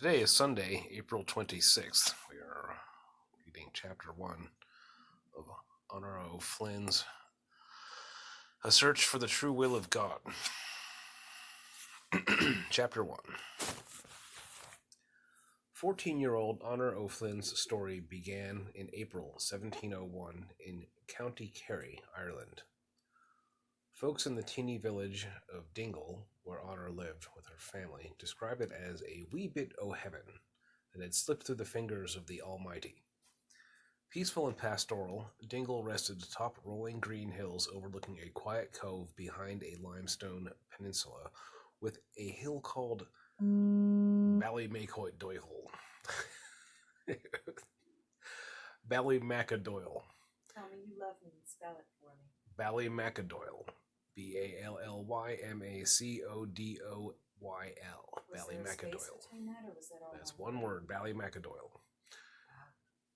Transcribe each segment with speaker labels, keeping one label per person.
Speaker 1: Today is Sunday, April 26th. We are reading Chapter 1 of HONORA Flynn's A Search for the True Will of God. Chapter 1. 14-year-old Honor O'Flynn's story began in April 1701 in County Kerry, Ireland. Folks in the teeny village of Dingle, where Honor lived with her family, describe it as a wee bit o' heaven that had slipped through the fingers of the Almighty. Peaceful and pastoral, Dingle rested atop rolling green hills overlooking a quiet cove behind a limestone peninsula with a hill called Ballymacadoyle. Ballymacadoyle.
Speaker 2: Tell me you love me and spell it for me.
Speaker 1: Ballymacadoyle. Ballymacdoyl. Ballymacadoyle. That's one word, Ballymacadoyle.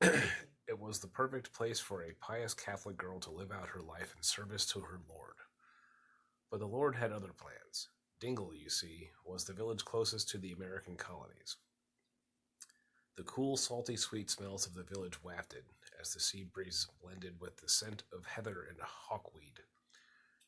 Speaker 1: It was the perfect place for a pious Catholic girl to live out her life in service to her Lord. But the Lord had other plans. Dingle, you see, was the village closest to the American colonies. The cool, salty, sweet smells of the village wafted as the sea breeze blended with the scent of heather and hawkweed.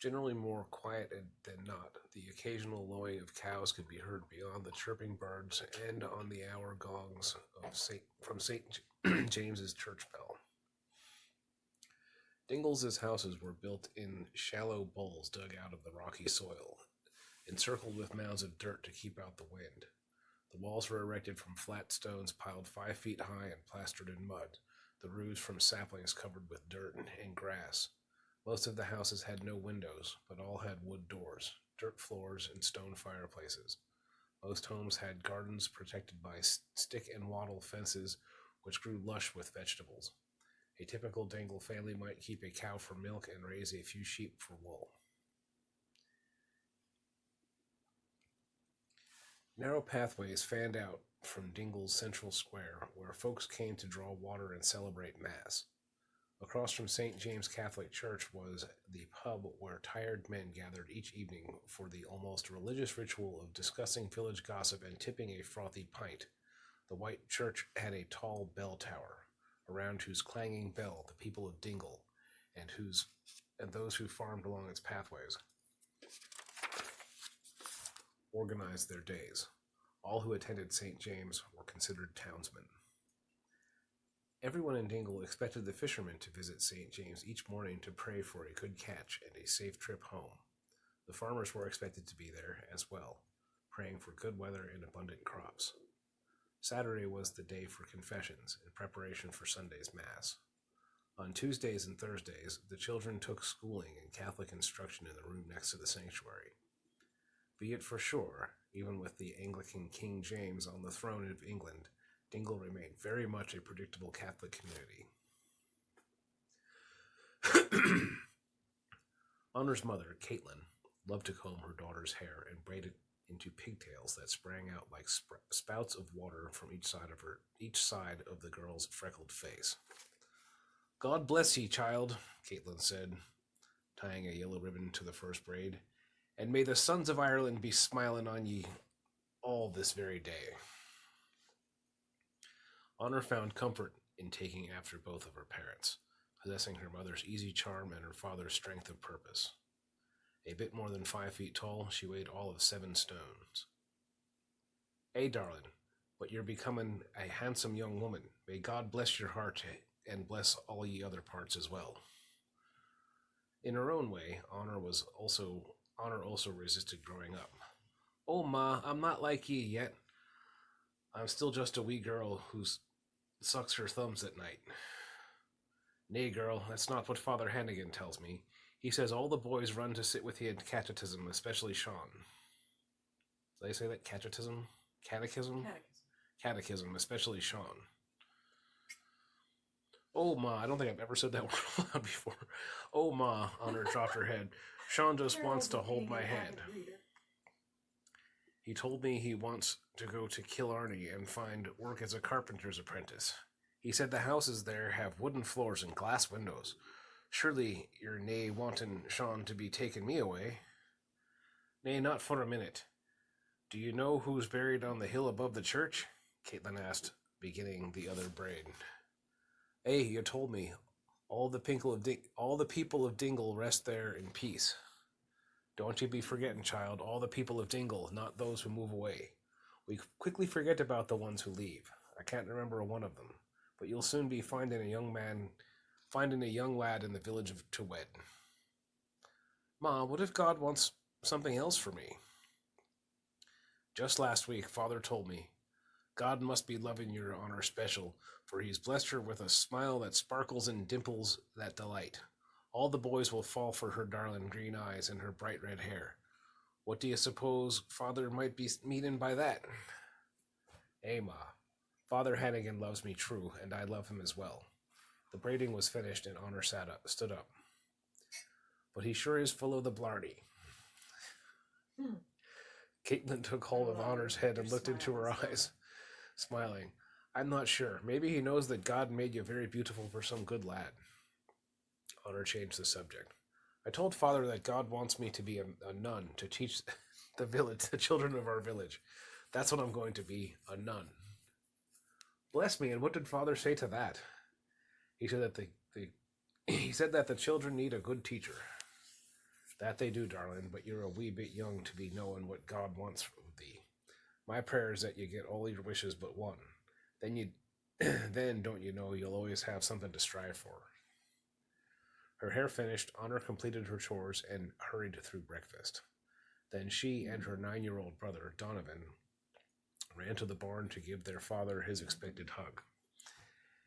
Speaker 1: Generally more quiet than not, the occasional lowing of cows could be heard beyond the chirping birds and on the hour gongs of from St. James's church bell. Dingles' houses were built in shallow bowls dug out of the rocky soil, encircled with mounds of dirt to keep out the wind. The walls were erected from flat stones piled 5 feet high and plastered in mud, the roofs from saplings covered with dirt and grass. Most of the houses had no windows, but all had wood doors, dirt floors, and stone fireplaces. Most homes had gardens protected by stick and wattle fences, which grew lush with vegetables. A typical Dingle family might keep a cow for milk and raise a few sheep for wool. Narrow pathways fanned out from Dingle's central square, where folks came to draw water and celebrate Mass. Across from St. James Catholic Church was the pub where tired men gathered each evening for the almost religious ritual of discussing village gossip and tipping a frothy pint. The white church had a tall bell tower, around whose clanging bell the people of Dingle and those who farmed along its pathways organized their days. All who attended St. James were considered townsmen. Everyone in Dingle expected the fishermen to visit St. James each morning to pray for a good catch and a safe trip home. The farmers were expected to be there as well, praying for good weather and abundant crops. Saturday was the day for confessions in preparation for Sunday's Mass. On Tuesdays and Thursdays, the children took schooling and Catholic instruction in the room next to the sanctuary. Be it for sure, even with the Anglican King James on the throne of England, Dingle remained very much a predictable Catholic community. Honor's mother, Caitlin, loved to comb her daughter's hair and braid it into pigtails that sprang out like spouts of water from each side of the girl's freckled face. "God bless ye, child," Caitlin said, tying a yellow ribbon to the first braid, "and may the sons of Ireland be smiling on ye all this very day." Honor found comfort in taking after both of her parents, possessing her mother's easy charm and her father's strength of purpose. A bit more than 5 feet tall, she weighed all of 7 stones. Darling, but you're becoming a handsome young woman. May God bless your heart and bless all ye other parts as well." In her own way, Honor also resisted growing up. "Oh, Ma, I'm not like ye yet. I'm still just a wee girl who sucks her thumbs at night." "Nay, girl, that's not what Father Hannigan tells me. He says all the boys run to sit with ye in catechism, especially Sean." Did I say that? Catechism? Catechism? Catechism, especially Sean. "Oh, Ma," I don't think I've ever said that word aloud before. "Oh, Ma," Honor dropped her head. "Sean just wants to hold my hand. He told me he wants to go to Killarney and find work as a carpenter's apprentice. He said the houses there have wooden floors and glass windows. Surely you're nae wanting Sean to be taking me away?" "Nay, not for a minute. Do you know who's buried on the hill above the church?" Caitlin asked, beginning the other braid. Hey, you told me. All the people of Dingle rest there in peace. Don't you be forgetting, child, all the people of Dingle, not those who move away. We quickly forget about the ones who leave. I can't remember one of them, but you'll soon be finding a young lad in the village to wed. Ma, what if God wants something else for me? Just last week, Father told me, God must be loving your honor special, for he's blessed her with a smile that sparkles and dimples that delight. All the boys will fall for her darling green eyes and her bright red hair. What do you suppose Father might be meaning by that? Ma, Father Hannigan loves me true, and I love him as well. The braiding was finished, and Honor stood up. But he sure is full of the blarney. Caitlin took hold of Honor's head and looked into her eyes, smiling. I'm not sure. Maybe he knows that God made you very beautiful for some good lad. Honor changed the subject. I told Father that God wants me to be a nun to teach the children of our village. That's what I'm going to be, a nun. Bless me, and what did Father say to that? He said that the children need a good teacher. That they do, darling, but you're a wee bit young to be knowing what God wants of thee. My prayer is that you get all your wishes but one. Then, don't you know, you'll always have something to strive for. Her hair finished, Honor completed her chores and hurried through breakfast. Then she and her 9-year-old brother, Donovan, ran to the barn to give their father his expected hug.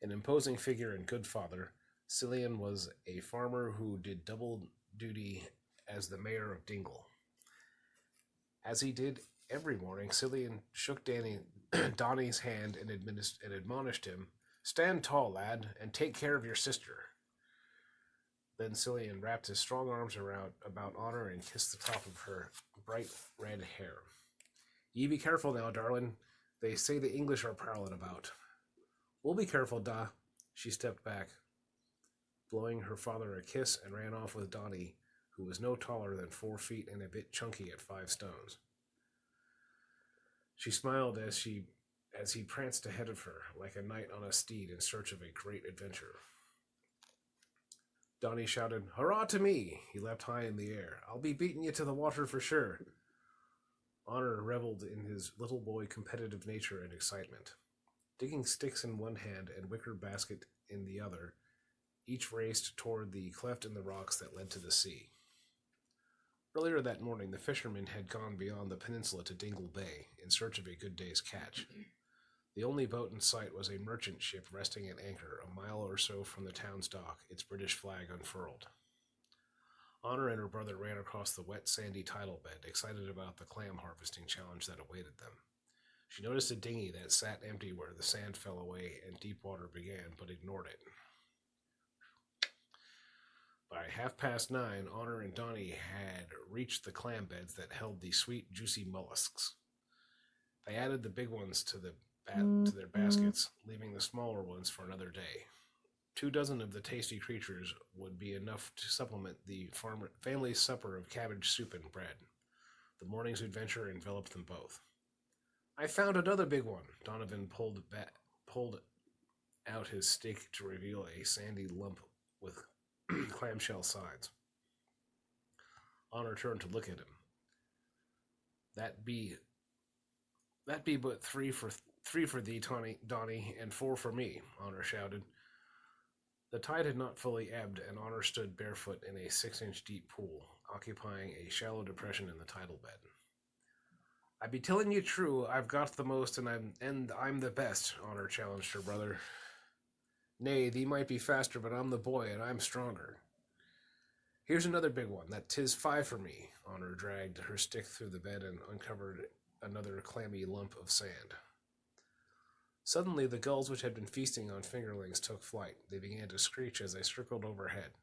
Speaker 1: An imposing figure and good father, Cillian was a farmer who did double duty as the mayor of Dingle. As he did every morning, Cillian shook Donnie's hand and admonished him, "Stand tall, lad, and take care of your sister." Then Cillian wrapped his strong arms about Honor and kissed the top of her bright red hair. "Ye be careful now, darling. They say the English are prowling about." "We'll be careful, Da." She stepped back, blowing her father a kiss, and ran off with Donnie, who was no taller than 4 feet and a bit chunky at 5 stones. She smiled as he pranced ahead of her, like a knight on a steed in search of a great adventure. Donnie shouted, "Hurrah to me!" He leapt high in the air. "I'll be beating you to the water for sure." Honor reveled in his little boy competitive nature and excitement. Digging sticks in one hand and wicker basket in the other, each raced toward the cleft in the rocks that led to the sea. Earlier that morning, the fishermen had gone beyond the peninsula to Dingle Bay in search of a good day's catch. The only boat in sight was a merchant ship resting at anchor a mile or so from the town's dock, its British flag unfurled. Honor and her brother ran across the wet, sandy tidal bed, excited about the clam harvesting challenge that awaited them. She noticed a dinghy that sat empty where the sand fell away and deep water began, but ignored it. By 9:30, Honor and Donnie had reached the clam beds that held the sweet, juicy mollusks. They added the big ones to their baskets, leaving the smaller ones for another day. 24 of the tasty creatures would be enough to supplement the family's supper of cabbage soup and bread. The morning's adventure enveloped them both. "I found another big one." Donovan pulled out his stick to reveal a sandy lump with clamshell sides. Honor turned to look at him. That be but three for thee, Donnie, and 4 for me," Honor shouted. The tide had not fully ebbed, and Honor stood barefoot in a 6-inch deep pool, occupying a shallow depression in the tidal bed. "I be telling you true, I've got the most, and I'm the best," Honor challenged her brother. "Nay, thee might be faster, but I'm the boy, and I'm stronger." "Here's another big one, that 'tis 5 for me." Honor dragged her stick through the bed and uncovered another clammy lump of sand. Suddenly, the gulls which had been feasting on fingerlings took flight. They began to screech as they circled overhead.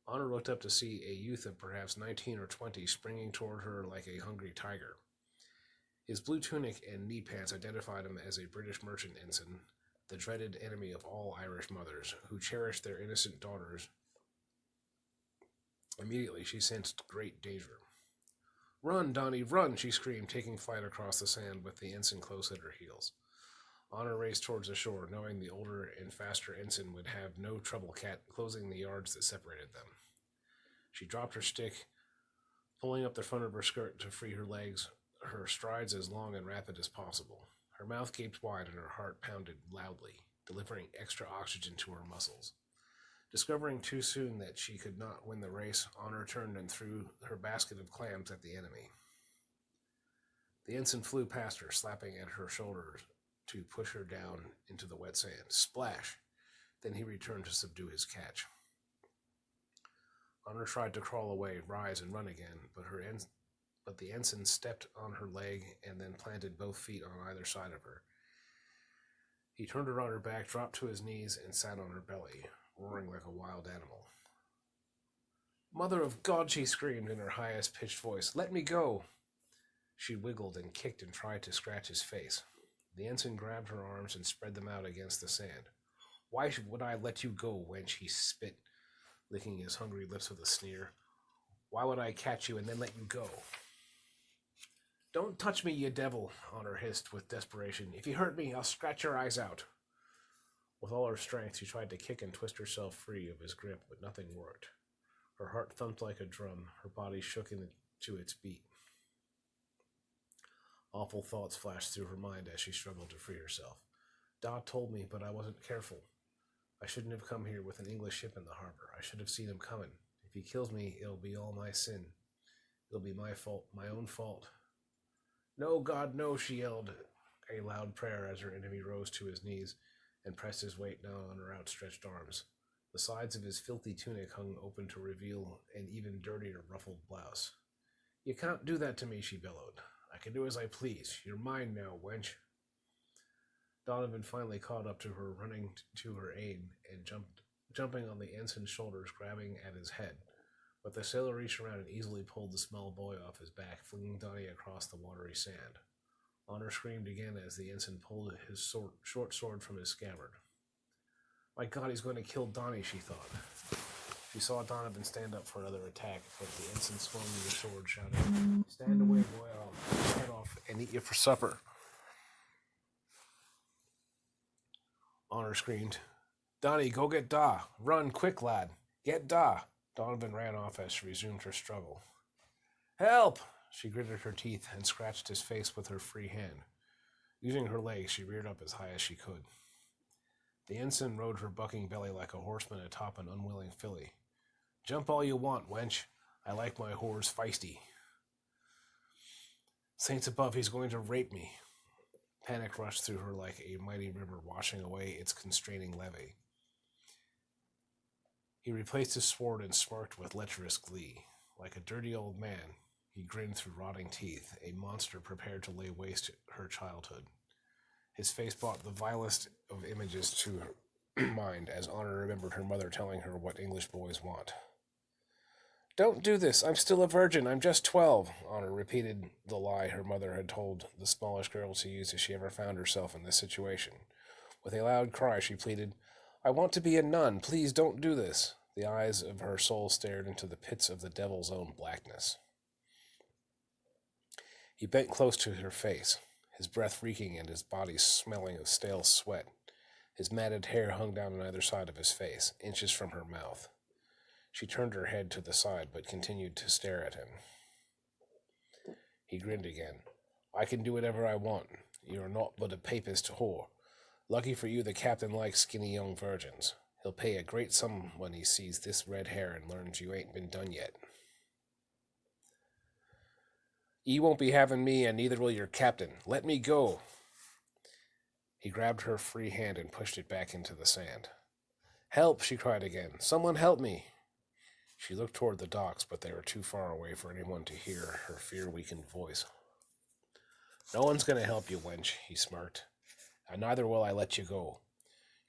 Speaker 1: Honor looked up to see a youth of perhaps 19 or 20 springing toward her like a hungry tiger. His blue tunic and knee pants identified him as a British merchant ensign, the dreaded enemy of all Irish mothers, who cherished their innocent daughters. Immediately, she sensed great danger. "Run, Donnie, run!" she screamed, taking flight across the sand with the ensign close at her heels. Honor raced towards the shore, knowing the older and faster ensign would have no trouble closing the yards that separated them. She dropped her stick, pulling up the front of her skirt to free her legs, her strides as long and rapid as possible. Her mouth gaped wide and her heart pounded loudly, delivering extra oxygen to her muscles. Discovering too soon that she could not win the race, Honor turned and threw her basket of clams at the enemy. The ensign flew past her, slapping at her shoulders to push her down into the wet sand. Splash! Then he returned to subdue his catch. Honor tried to crawl away, rise, and run again, but the ensign stepped on her leg and then planted both feet on either side of her. He turned her on her back, dropped to his knees, and sat on her belly, roaring like a wild animal. "Mother of God," she screamed in her highest-pitched voice, "let me go!" She wiggled and kicked and tried to scratch his face. The ensign grabbed her arms and spread them out against the sand. "Why would I let you go, wench?" he spit, licking his hungry lips with a sneer. "Why would I catch you and then let you go?" "Don't touch me, you devil," Honor hissed with desperation. "If you hurt me, I'll scratch your eyes out." With all her strength, she tried to kick and twist herself free of his grip, but nothing worked. Her heart thumped like a drum, her body shook to its beat. Awful thoughts flashed through her mind as she struggled to free herself. "Dad told me, but I wasn't careful. I shouldn't have come here with an English ship in the harbor. I should have seen him coming. If he kills me, it'll be all my sin. It'll be my fault, my own fault." "No, God, no," she yelled, a loud prayer as her enemy rose to his knees and pressed his weight down on her outstretched arms. The sides of his filthy tunic hung open to reveal an even dirtier ruffled blouse. "You can't do that to me," she bellowed. "I can do as I please. You're mine now, wench." Donovan finally caught up to her, running to her aid and jumping on the ensign's shoulders, grabbing at his head. But the sailor reached around and easily pulled the small boy off his back, flinging Donnie across the watery sand. Honor screamed again as the ensign pulled his short sword from his scabbard. "My God, he's going to kill Donnie," she thought. She saw Donovan stand up for another attack, but the ensign swung the sword, shouting, "Stand away, boy, I'll cut your head off and eat you for supper." Honor screamed, "Donnie, go get Da! Run, quick, lad! Get Da!" Donovan ran off as she resumed her struggle. "Help!" She gritted her teeth and scratched his face with her free hand. Using her legs, she reared up as high as she could. The ensign rode her bucking belly like a horseman atop an unwilling filly. "Jump all you want, wench. I like my whores feisty." "Saints above, he's going to rape me." Panic rushed through her like a mighty river washing away its constraining levee. He replaced his sword and smirked with lecherous glee. Like a dirty old man, he grinned through rotting teeth, a monster prepared to lay waste to her childhood. His face brought the vilest of images to her mind as Honor remembered her mother telling her what English boys want. "Don't do this. I'm still a virgin. I'm just 12. Honor repeated the lie her mother had told the smallish girl to use if she ever found herself in this situation. With a loud cry, she pleaded, "I want to be a nun. Please don't do this." The eyes of her soul stared into the pits of the devil's own blackness. He bent close to her face, his breath reeking and his body smelling of stale sweat. His matted hair hung down on either side of his face, inches from her mouth. She turned her head to the side, but continued to stare at him. He grinned again. "I can do whatever I want. You are naught but a papist whore. Lucky for you the captain likes skinny young virgins. He'll pay a great sum when he sees this red hair and learns you ain't been done yet." "Ye won't be having me, and neither will your captain. Let me go." He grabbed her free hand and pushed it back into the sand. "Help!" she cried again. "Someone help me!" She looked toward the docks, but they were too far away for anyone to hear her fear-weakened voice. "No one's going to help you, wench," he smirked. "And neither will I let you go.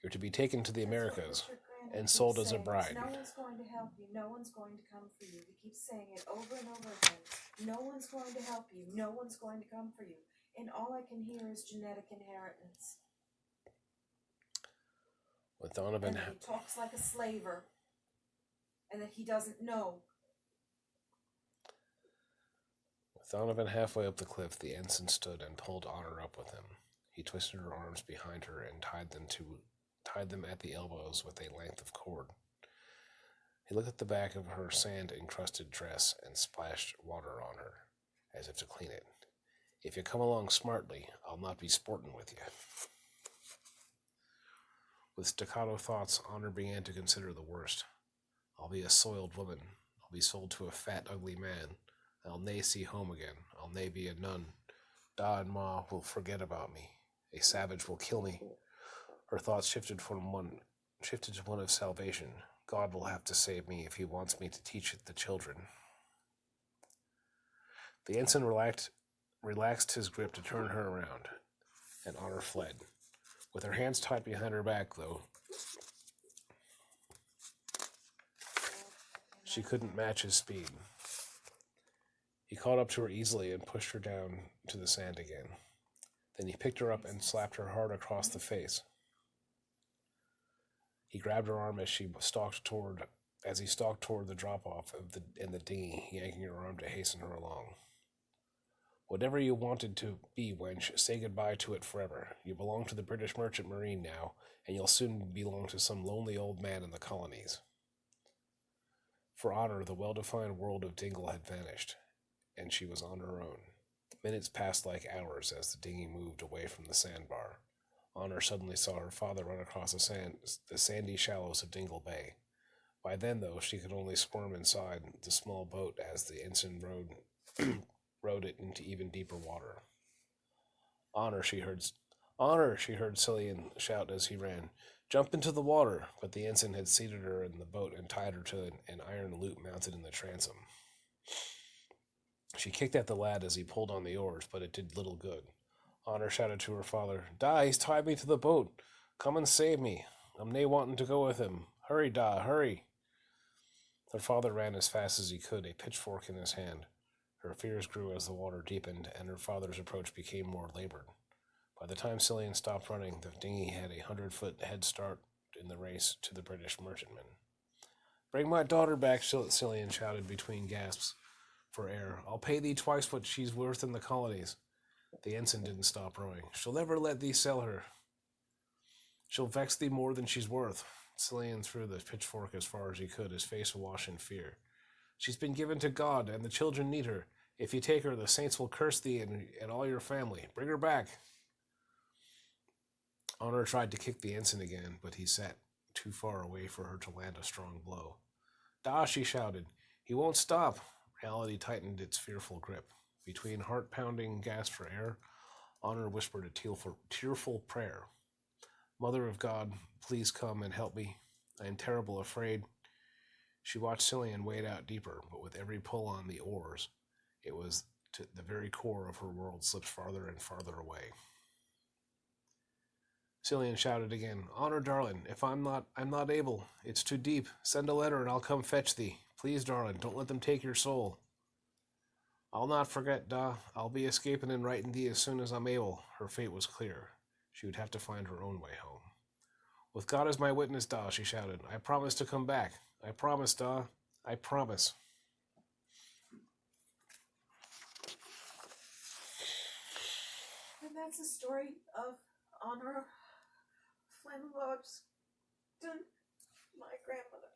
Speaker 1: You're to be taken to the Americas and sold as a bride."
Speaker 2: "No one's going to help you. No one's going to come for you." He keeps saying it over and over again. "No one's going to help you. No one's going to come for you." And all I can hear is genetic inheritance.
Speaker 1: With Donovan,
Speaker 2: and that he talks like a slaver. And that he doesn't know.
Speaker 1: With Donovan halfway up the cliff, the ensign stood and pulled Honor up with him. He twisted her arms behind her and tied them at the elbows with a length of cord. He looked at the back of her sand-encrusted dress and splashed water on her, as if to clean it. If you come along smartly, I'll not be sporting with you. With staccato thoughts, Honor began to consider the worst. I'll be a soiled woman. I'll be sold to a fat, ugly man. I'll nae see home again. I'll nae be a nun. Da and Ma will forget about me. A savage will kill me. Her thoughts shifted to one of salvation. God will have to save me if he wants me to teach it the children. The ensign relaxed his grip to turn her around, and Honor fled. With her hands tied behind her back, though, she couldn't match his speed. He caught up to her easily and pushed her down to the sand again. Then he picked her up and slapped her hard across the face. He grabbed her arm as he stalked toward the drop-off in the dinghy, yanking her arm to hasten her along. Whatever you wanted to be, wench, say goodbye to it forever. You belong to the British Merchant Marine now, and you'll soon belong to some lonely old man in the colonies. For Honor, the well-defined world of Dingle had vanished, and she was on her own. Minutes passed like hours as the dinghy moved away from the sandbar. Honor suddenly saw her father run across the sandy shallows of Dingle Bay. By then, though, she could only squirm inside the small boat as the ensign rowed it into even deeper water. Honor, she heard Cillian shout as he ran. Jump into the water! But the ensign had seated her in the boat and tied her to an iron loop mounted in the transom. She kicked at the lad as he pulled on the oars, but it did little good. Honor shouted to her father, Da, he's tied me to the boat. Come and save me. I'm nae wanting to go with him. Hurry, Da, hurry. Her father ran as fast as he could, a pitchfork in his hand. Her fears grew as the water deepened, and her father's approach became more labored. By the time Cillian stopped running, the dinghy had a 100-foot head start in the race to the British merchantman. Bring my daughter back, Cillian shouted between gasps for air. I'll pay thee twice what she's worth in the colonies. The ensign didn't stop rowing. She'll never let thee sell her. She'll vex thee more than she's worth. Cillian threw the pitchfork as far as he could, his face awash in fear. She's been given to God, and the children need her. If you take her, the saints will curse thee and all your family. Bring her back. Honor tried to kick the ensign again, but he sat too far away for her to land a strong blow. Da, she shouted. He won't stop. Reality tightened its fearful grip. Between heart-pounding gasps for air, Honor whispered a tearful prayer. Mother of God, please come and help me. I am terrible afraid. She watched Cillian wade out deeper, but with every pull on the oars, it was to the very core of her world slipped farther and farther away. Cillian shouted again, Honor, darling, if I'm not able. It's too deep. Send a letter and I'll come fetch thee. Please, darling, don't let them take your soul. I'll not forget, Da. I'll be escaping and writing thee as soon as I'm able. Her fate was clear. She would have to find her own way home. With God as my witness, Da, she shouted. I promise to come back. I promise, Da. I promise.
Speaker 2: And that's the story of Honor Flynn Logsdon, my grandmother.